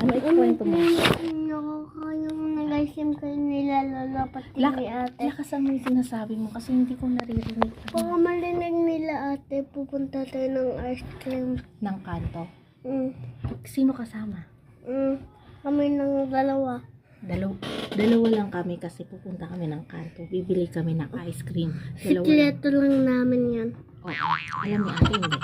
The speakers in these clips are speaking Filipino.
Ano ikwento mo? Nakakayang nag-isim kayo nila lola pati ni ate. Lakasan mo yung sinasabi mo kasi hindi ko naririnig. Baka marinig nila ate, pupunta tayo ng ice cream. Ng kanto. Mm. Sino kasama? Kami ng dalawa. Dalawa lang kami kasi pupunta kami ng kanto. Bibili kami ng ice cream. Dalawa lang. Sikleto lang namin yan. Oh, alam ni ate hindi.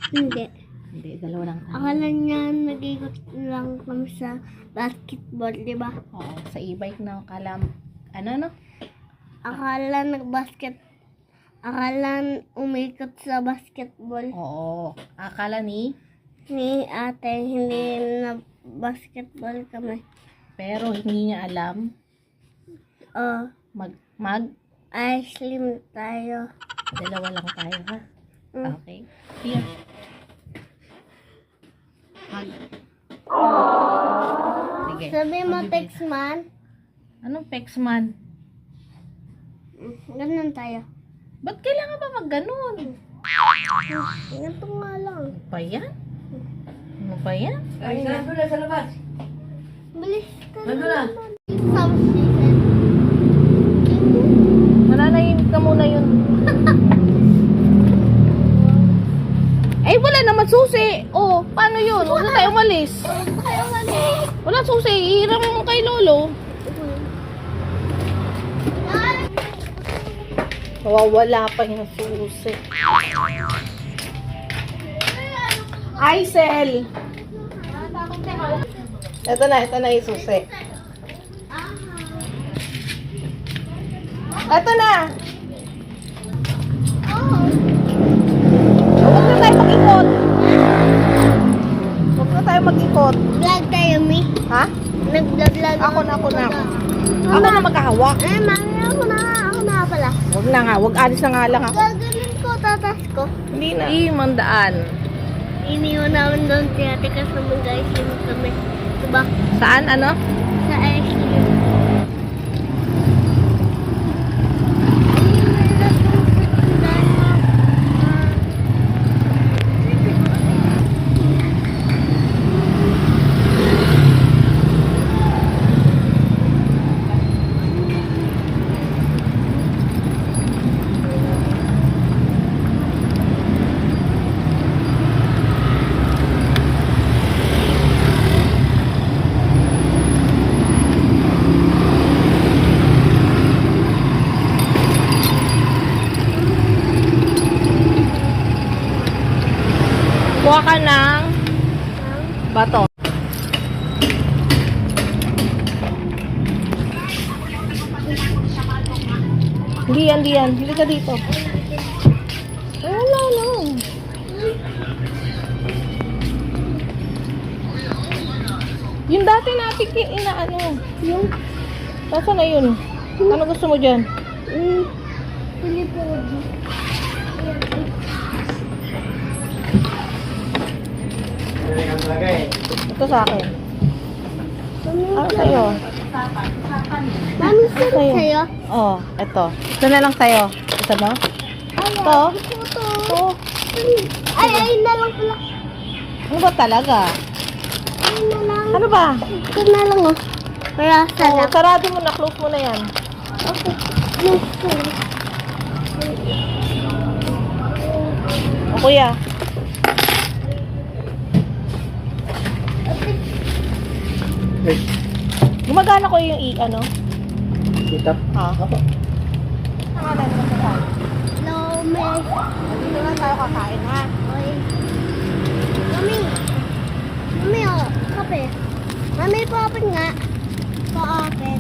Hindi. Hindi, dalawa lang kami. Akala niya nag-ikot lang kami sa basketball, di ba? Oo, sa e-bike na ano? Akala umikot sa basketball. Oo, akala ni Ni ate, hindi na basketball kami. pero hindi niya alam Oh, mag ice cream tayo. dalawa lang tayo ha. Mm. Okay. Here. Sige. Sabi mo, Magbibigay. text man. Anong pexman? Ganun tayo. Ba't kailangan ba mag-ganon? Ganito nga lang. Ano ba yan? Ano ba yan? Ay, saan doon na sa labas? Bilis ka Ano na? naman. Sound season. Mananahimik ka muna yun. Eh, wala naman susi. Oh, paano yun? Huwag na tayo umalis. Kaya nga ni. Wala susi. Hiram mo kay Lolo. Wala pa yung susi. Aisel! Ito na yung susi. Ito na! Huwag na tayo mag-ikot. Huwag na tayo mag-ikot. Vlog tayo, Mi. Ha? Nag-vlog. Ako na. Ako na maghahawak. Mami, ako na pala. Huwag na nga. Huwag alis na nga lang ako. Gaganin ko, tatas ko. Hindi na. Mandaan. Iniwan namin doon si ate kasi mag-ice cream kami. Diba? Saan? Ano? Sa ice cream. Kuha ka ng bato. Hindi yan. Hindi ka dito. Wala lang. Yung dati natin inaano. Yung Saan na yun? Ano gusto mo dyan? pili po. Ito sa akin. Ano sa'yo? Mami, saan sa'yo? Oh, ito. Ito na lang sa'yo. Ito mo? Ito? Ito. Ay, na lang pala. Ano ba talaga? Ay, na lang. Ano ba? Ito na lang, oh. Para Oh, sana. sarado mo na. Close mo na yan. Okay. Yes, sir. O kuya. Gumagana ko yung ano? Dito? Ha? Apo. Pangalan mo sa tayo. Hello, miss. Dito lang tayo kakain ha. Oy. Mami. Mami, oh. Kape. Mami, pa-open nga. Pa-open.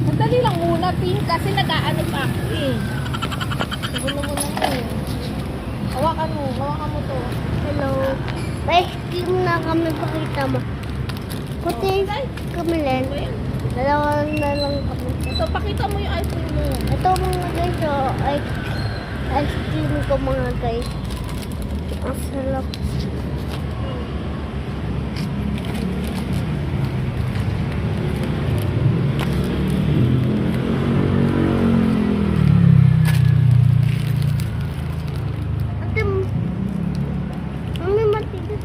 Madali lang muna, Pink, kasi nag-aano pa ako eh. Gulo mo na to. Hawakan mo to. Hello. May cream na kami, pakita mo. Puti kami rin. Dalawa na lang kami. Ito, pakita mo yung ice cream mo. Ito mga guys, oh, ice cream ko mga guys. Ang sarap. Ate, mami matigas.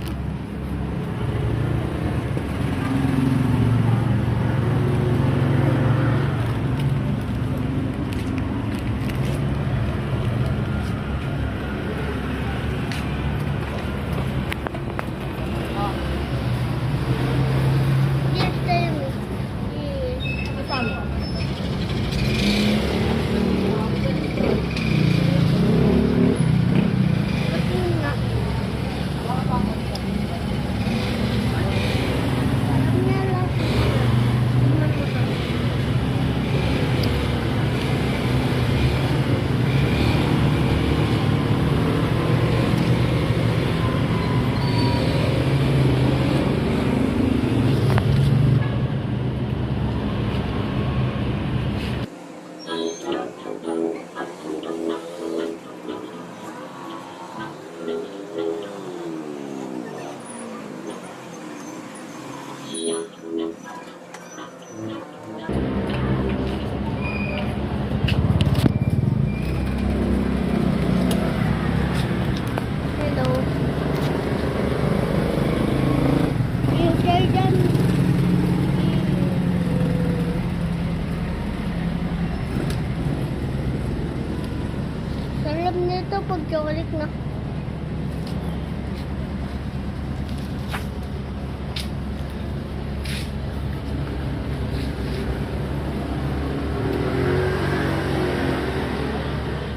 Hello. Yung kayo dyan. Sarap nito pag chocolate na.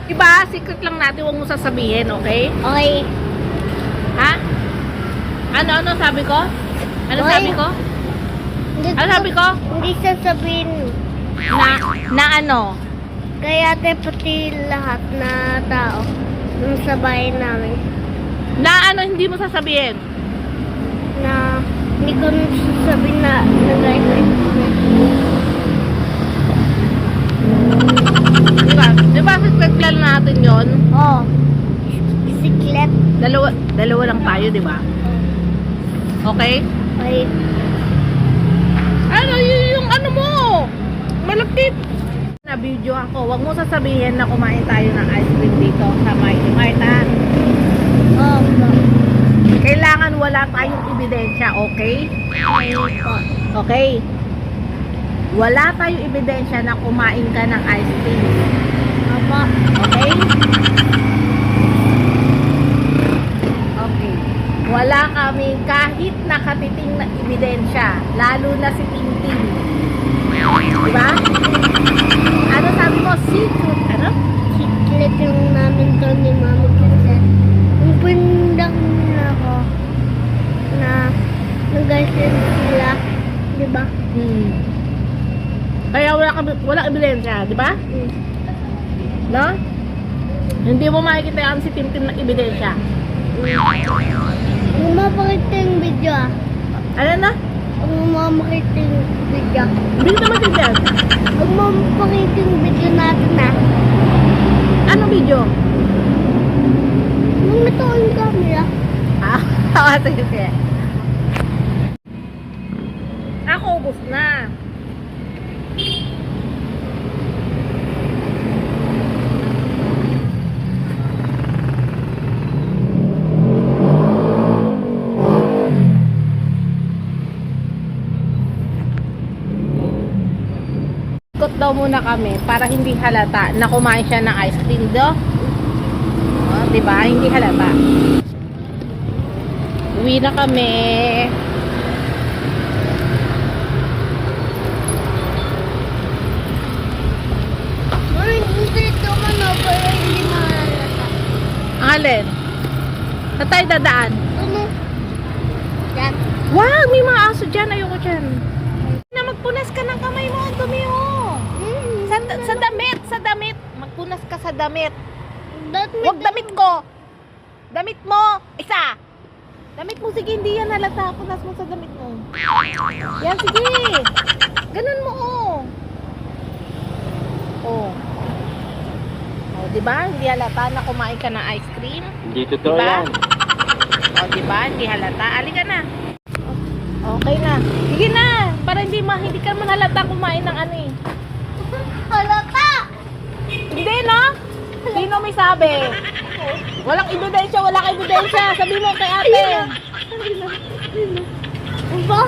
Diba? Secret lang natin, huwag mo sasabihin, okay? Okay. Ha? Ano sabi ko? Ano Oy. sabi ko? Ano sabi ko? Hindi sasabihin. Na ano? Kaya ate pati lahat na tao nung sa bahay namin Na ano hindi mo sasabihin? na hindi ko sasabihin na nag-ice. Diba secret lang natin yon? Oh. Bisiklet. Dalawa lang tayo, diba? Okay? Ay, Ano yung ano mo? Malapit. Na video ako. Huwag mo sasabihin na kumain tayo ng ice cream dito sa Mighty Mart, ha? oh. Kailangan wala tayong ebidensya, okay? Okay? Wala tayong ebidensya na kumain ka ng ice cream. Apa. Okay? Okay. Wala kami kahit nakatiting na ebidensya, lalo na si Tintin. Diba? Ano sabi mo? Secret. Ano? Siklet yung namin to ni Mami kasi yung pindak nila ako na nag-ice sila. Diba? Kaya walang ebidensya, di ba? Hmm. No? Hindi mo makikita yan si Tintin ng ebidensya. Kung mapakita yung video Ano na? Kung mapakita yung video. Hindi ko maintindihan. Kung mapakita yung video natin Anong video? nung natuon yung camera. Sige, sige. Ako, ubos na. Ikot daw muna kami para hindi halata na kumain siya ng ice cream do. Oh, diba? Hindi halata. Uwi na kami. Ay, hindi ito man pero hindi mahalata. Ang alin? Saan tayo dadaan? Ano? Yan. Wag! May mga aso dyan. Ayoko dyan. Na magpunas ka ng kamay mo. Ang dumi oh. Sa damit. Sa damit. Magpunas ka sa damit. Wag damit ko. Damit mo. Isa. Damit mo. Sige, hindi yan halata. Punas mo sa damit mo. Yan, sige. Ganun mo oh. Oh. Oh, diba? Hindi halata na kumain ka ng ice cream. Hindi totoo Diba? yan. O, diba? Hindi halata. Halika na. Okay na. Sige na. Para hindi ka man halata kumain ng ano eh. Halata! Hindi, no? Sino may sabi? Walang ebidensya, walang ebidensya. Sabi mo kay ate. Ba?